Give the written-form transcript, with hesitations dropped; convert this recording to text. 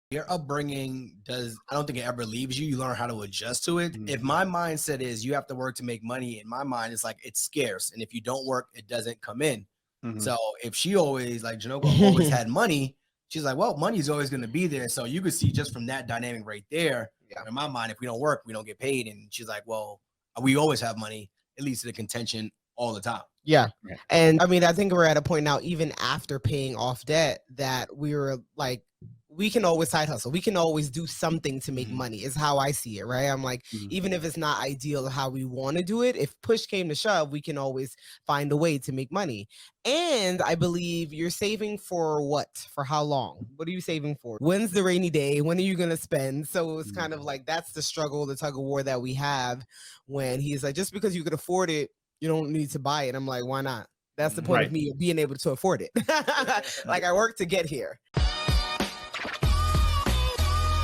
your upbringing I don't think it ever leaves you. You learn how to adjust to it. Mhm. If my mindset is you have to work to make money, in my mind, it's like it's scarce. And if you don't work, it doesn't come in. Mhm. So if she always, like Jhanilka always had money, she's like, well, money's always going to be there. So you could see just from that dynamic right there, in my mind, if we don't work, we don't get paid. And she's like, well, we always have money. It leads to the contention all the time. Yeah. And I mean, I think we're at a point now, even after paying off debt, that we were like, we can always side hustle. We can always do something to make money is how I see it, right? I'm like, even if it's not ideal how we want to do it, if push came to shove, we can always find a way to make money. And I believe you're saving for what? For how long? What are you saving for? When's the rainy day? When are you going to spend? So it's kind of like, that's the struggle, the tug of war that we have when he's like, just because you could afford it, you don't need to buy it. I'm like, why not? That's the point of me being able to afford it. Like I worked to get here.